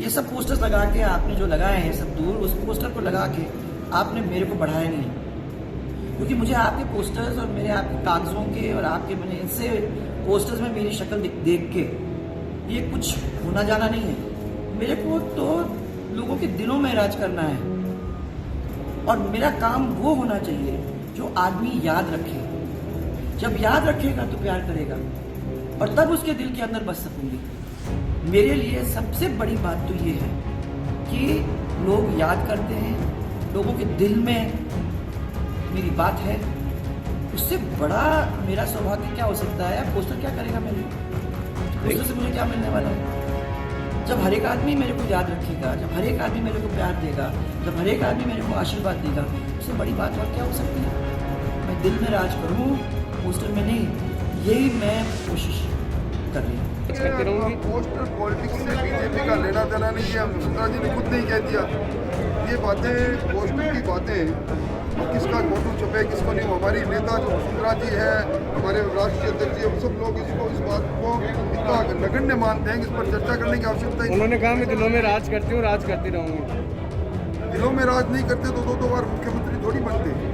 ये सब पोस्टर्स लगा के आपने जो लगाए हैं सब दूर, उस पोस्टर को लगा के आपने मेरे को बढ़ाया नहीं है। क्योंकि मुझे आपके पोस्टर्स और मेरे आपके कागजों के और आपके मैंने इनसे पोस्टर्स में मेरी शक्ल देख के ये कुछ होना जाना नहीं है। मेरे को तो लोगों के दिलों में राज करना है और मेरा काम वो होना चाहिए जो आदमी याद रखे। जब याद रखेगा तो प्यार करेगा और तब उसके दिल के अंदर बस सकूंगी। मेरे लिए सबसे बड़ी बात तो ये है कि लोग याद करते हैं, लोगों के दिल में मेरी बात है। उससे बड़ा मेरा सौभाग्य क्या हो सकता है? पोस्टर क्या करेगा मेरे? पोस्टर से मुझे क्या मिलने वाला है? जब हर एक आदमी मेरे को याद रखेगा, जब हर एक आदमी मेरे को प्यार देगा, जब हर एक आदमी मेरे को आशीर्वाद देगा, उससे बड़ी बात और क्या हो सकती है? मैं दिल में राज करूँ, पोस्टर में नहीं। यही मैं कोशिश कर रही हूँ। पोस्टर पॉलिटिक्स से बीजेपी का लेना देना नहीं है। वसुंधरा जी ने खुद नहीं कह दिया ये बातें, पोस्टर की बातें। किसका फोटो छपे किसको नहीं, हमारी नेता जो वसुंधरा जी है, हमारे राष्ट्रीय अध्यक्ष जी, सब लोग इस बात को इतना नगण्य मानते हैं कि इस पर चर्चा करने की आवश्यकता है। उन्होंने कहा मैं दिलों में राज करती हूँ, राज करती रहूँगी। दिलों में राज नहीं करते तो दो बार मुख्यमंत्री थोड़ी बनते।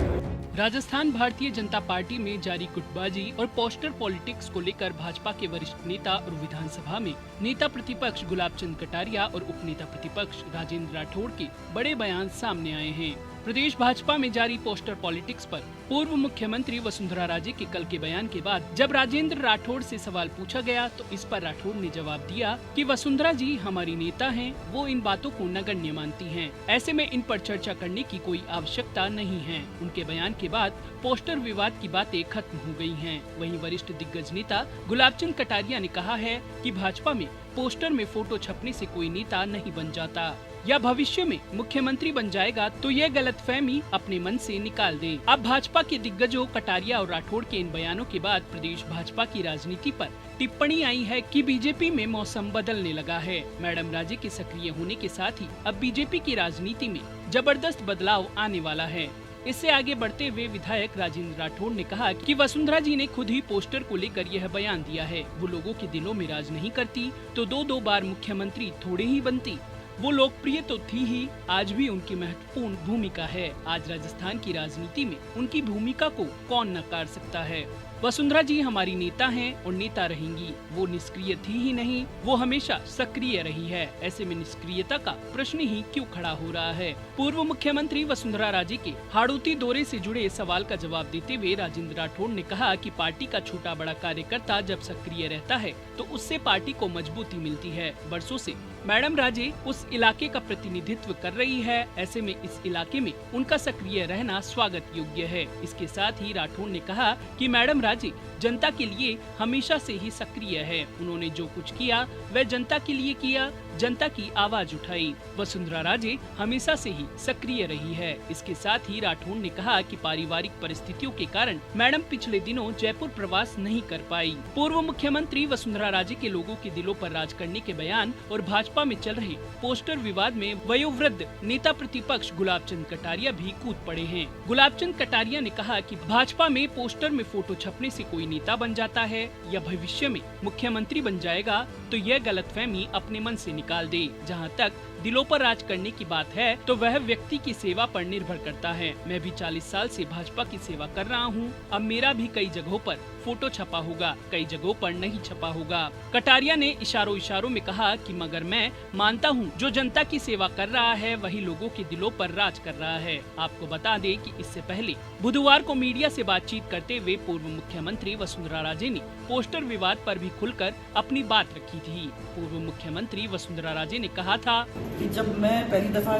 राजस्थान भारतीय जनता पार्टी में जारी गुटबाजी और पोस्टर पॉलिटिक्स को लेकर भाजपा के वरिष्ठ नेता और विधानसभा में नेता प्रतिपक्ष गुलाब चंद कटारिया और उपनेता प्रतिपक्ष राजेंद्र राठौड़ के बड़े बयान सामने आए हैं। प्रदेश भाजपा में जारी पोस्टर पॉलिटिक्स पर पूर्व मुख्यमंत्री वसुंधरा राजे के कल के बयान के बाद जब राजेंद्र राठौड़ से सवाल पूछा गया तो इस पर राठौड़ ने जवाब दिया कि वसुंधरा जी हमारी नेता हैं, वो इन बातों को नगण्य मानती हैं। ऐसे में इन पर चर्चा करने की कोई आवश्यकता नहीं है। उनके बयान के बाद पोस्टर विवाद की बातें खत्म हो गई हैं। वहीं वरिष्ठ दिग्गज नेता गुलाब चंद कटारिया ने कहा है कि भाजपा में पोस्टर में फोटो छपने से कोई नेता नहीं बन जाता या भविष्य में मुख्यमंत्री बन जाएगा तो ये गलतफहमी अपने मन से निकाल दें। अब भाजपा के दिग्गजों कटारिया और राठौड़ के इन बयानों के बाद प्रदेश भाजपा की राजनीति पर टिप्पणी आई है कि बीजेपी में मौसम बदलने लगा है। मैडम राजे के सक्रिय होने के साथ ही अब बीजेपी की राजनीति में जबरदस्त बदलाव आने वाला है। इससे आगे बढ़ते हुए विधायक राजेंद्र राठौड़ ने कहा कि वसुंधरा जी ने खुद ही पोस्टर को लेकर यह बयान दिया है। वो लोगों के दिलों में राज नहीं करती तो दो बार मुख्यमंत्री थोड़े ही बनती। वो लोकप्रिय तो थी ही, आज भी उनकी महत्वपूर्ण भूमिका है। आज राजस्थान की राजनीति में उनकी भूमिका को कौन नकार सकता है? वसुंधरा जी हमारी नेता हैं और नेता रहेंगी। वो निष्क्रिय थी ही नहीं, वो हमेशा सक्रिय रही है। ऐसे में निष्क्रियता का प्रश्न ही क्यों खड़ा हो रहा है? पूर्व मुख्यमंत्री वसुंधरा राजे के हाड़ौती दौरे से जुड़े सवाल का जवाब देते हुए राजेंद्र राठौड़ ने कहा कि पार्टी का छोटा बड़ा कार्यकर्ता जब सक्रिय रहता है तो उससे पार्टी को मजबूती मिलती है। बरसों से मैडम राजे उस इलाके का प्रतिनिधित्व कर रही है। ऐसे में इस इलाके में उनका सक्रिय रहना स्वागत योग्य है। इसके साथ ही राठौड़ ने कहा कि मैडम राजे जनता के लिए हमेशा से ही सक्रिय है। उन्होंने जो कुछ किया वह जनता के लिए किया, जनता की आवाज उठाई। वसुंधरा राजे हमेशा से ही सक्रिय रही है। इसके साथ ही राठौड़ ने कहा कि पारिवारिक परिस्थितियों के कारण मैडम पिछले दिनों जयपुर प्रवास नहीं कर पाई। पूर्व मुख्यमंत्री वसुंधरा राजे के लोगों के दिलों पर राज करने के बयान और भाजपा में चल रहे पोस्टर विवाद में वयोवृद्ध नेता प्रतिपक्ष गुलाब चंद कटारिया भी कूद पड़े हैं। गुलाब चंद कटारिया ने कहा कि भाजपा में पोस्टर में फोटो छपने से कोई नेता बन जाता है या भविष्य में मुख्यमंत्री बन जाएगा तो यह गलतफहमी अपने मन से निकाल दे। जहां तक दिलों पर राज करने की बात है तो वह व्यक्ति की सेवा पर निर्भर करता है। मैं भी 40 साल से भाजपा की सेवा कर रहा हूं। अब मेरा भी कई जगहों पर फोटो छपा होगा, कई जगहों पर नहीं छपा होगा। कटारिया ने इशारों में कहा कि मगर मैं मानता हूं जो जनता की सेवा कर रहा है वही लोगों के दिलों पर राज कर रहा है। आपको बता दें कि इससे पहले बुधवार को मीडिया से बातचीत करते हुए पूर्व मुख्यमंत्री वसुंधरा राजे ने पोस्टर विवाद पर भी खुलकर अपनी बात रखी थी। पूर्व मुख्यमंत्री वसुंधरा राजे ने कहा था कि जब मैं पहली दफा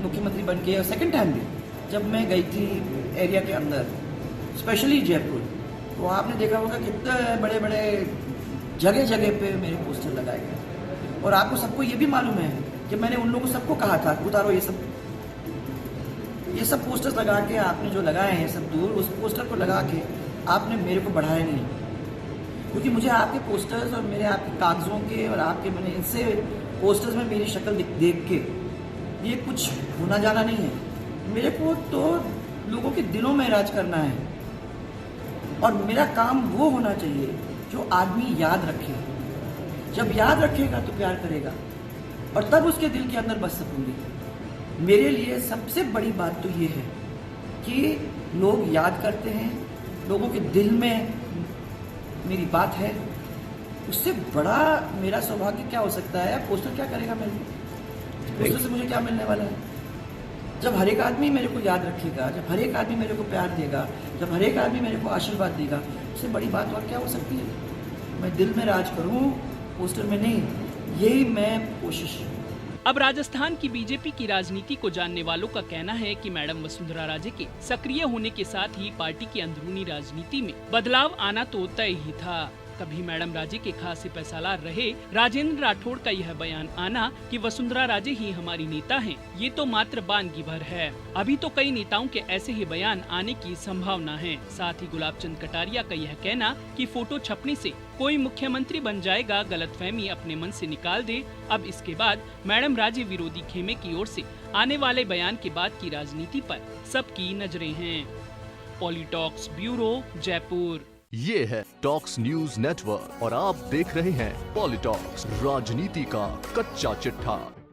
मुख्यमंत्री बन के और सेकंड टाइम भी जब मैं गई थी एरिया के अंदर, स्पेशली जयपुर, तो आपने देखा होगा कितने बड़े बड़े जगह जगह पे मेरे पोस्टर लगाए गए। और आपको सबको ये भी मालूम है कि मैंने उन लोगों सबको कहा था उतारो ये सब पोस्टर्स लगा के आपने जो लगाए हैं सब दूर, उस पोस्टर को लगा के आपने मेरे को बढ़ाया नहीं है। क्योंकि मुझे आपके पोस्टर्स और मेरे आपके कागजों के और आपके मैंने इनसे पोस्टर्स में मेरी शक्ल देख के ये कुछ होना जाना नहीं है। मेरे को तो लोगों के दिलों में राज करना है और मेरा काम वो होना चाहिए जो आदमी याद रखे। जब याद रखेगा तो प्यार करेगा और तब उसके दिल के अंदर बस सकूंगी। मेरे लिए सबसे बड़ी बात तो ये है कि लोग याद करते हैं, लोगों के दिल में मेरी बात है। उससे बड़ा मेरा सौभाग्य क्या हो सकता है? पोस्टर क्या करेगा मेरे को? पोस्टर से मुझे क्या मिलने वाला है? जब हर एक आदमी मेरे को याद रखेगा, जब हर एक आदमी मेरे को प्यार देगा, जब हर एक आदमी मेरे को आशीर्वाद देगा, उससे बड़ी बात और क्या हो सकती है? मैं दिल में राज करूं, पोस्टर में नहीं, यही मैं कोशिश। अब राजस्थान की बीजेपी की राजनीति को जानने वालों का कहना है कि मैडम वसुंधरा राजे के सक्रिय होने के साथ ही पार्टी की अंदरूनी राजनीति में बदलाव आना तो तय ही था। कभी मैडम राजे के खास सिपहसालार रहे राजेंद्र राठौड़ का यह बयान आना कि वसुंधरा राजे ही हमारी नेता हैं, ये तो मात्र बानगी भर है। अभी तो कई नेताओं के ऐसे ही बयान आने की संभावना है। साथ ही गुलाबचंद कटारिया का यह कहना कि फोटो छपने से कोई मुख्यमंत्री बन जाएगा, गलतफहमी अपने मन से निकाल दे। अब इसके बाद मैडम राजे विरोधी खेमे की ओर से आने वाले बयान के बाद की राजनीति पर सबकी नजरें हैं। पॉलिटॉक्स ब्यूरो, जयपुर। ये है टॉक्स न्यूज नेटवर्क और आप देख रहे हैं पॉलिटॉक्स, राजनीति का कच्चा चिट्ठा।